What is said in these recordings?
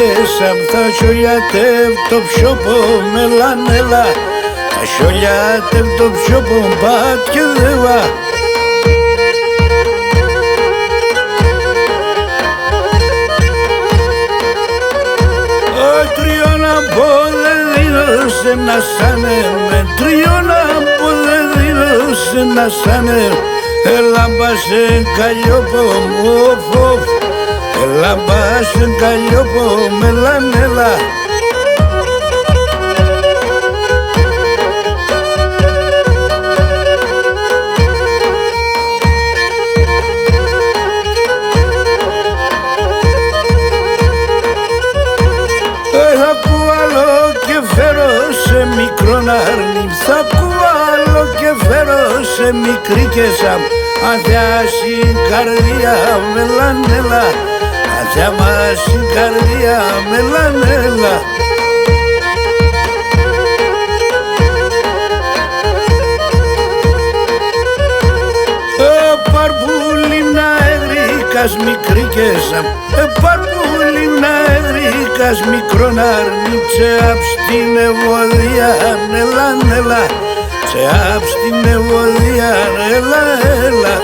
μικρίκες απ' τα σιολιάτευ το ψιόπο μελανέλα, τα σιολιάτευ το ψιόπο μπατ και δεβα. Τριώνα πόδε δήλωσε να σάνε με, τριώνα πόδε δήλωσε να σάνε. Έλα μπάσε καλλιόπο μου, οφ, έλα μπάσε καλλιόπο μελανέλα. Θα κουβάλω και φέρω σε μικρόν αρνί, θα κουβάλω και φέρω σε μικρίκες αν θεάσει η καρδιά μελανέλα, αν θεάσει η καρδιά μελανέλα. Παρπούλι να εγρίκας μικρίκες, παρπούλι να εγρίκας μικρόν αρνί, τσεάπ στην ευωδία μελανέλα, τσεάπ στην ευωδία έλα έλα.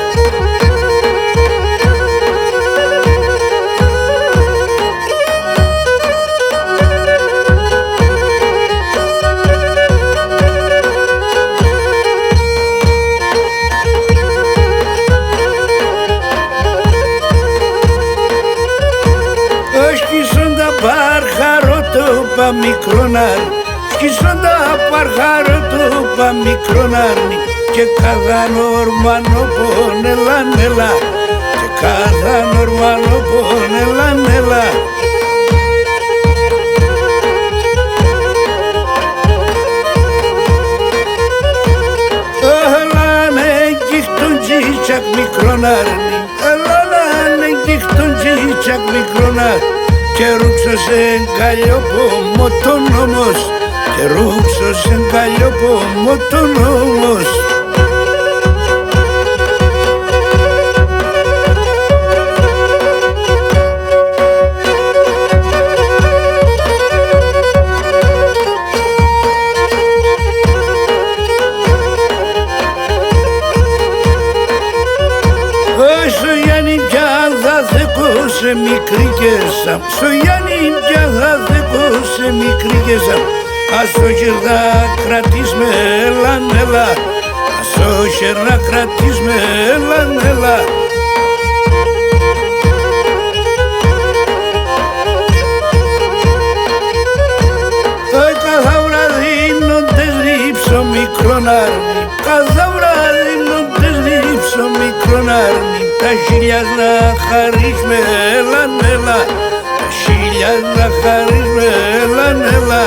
Σκίσον τα παρχαρό το πα μικρόν αρνί, σκίσον τα παρχαρό το πα μικρόν αρνί, και κάθε νορμανό πονελανέλα, και κάθε νορμανό πονελανέλα. Έλανε κύχτον τζίτσακ μικρόν αρνί, έλανε κύχτον τζίτσακ μικρόν αρνί, και ρούξω σε καλλιόπο μοτον όμως, και ρούξω σε καλλιόπο μοτον όμως. Στο Γιάννη πια θα θεκώ σε μικρίκες, στο Γιάννη πια θα θεκώ σε μικρίκες, ας το χέρ να κρατείς με ελανέλα, ας το χέρ να κρατείς με ελανέλα. Κάθε βράδυ νόντες ρίψω μικρόν αρνί, κάθε βράδυ νόντες ρίψω μικρόν αρνί, τα χίλιας να χαρείς με ελανέλα, τα χίλιας να χαρείς με ελανέλα.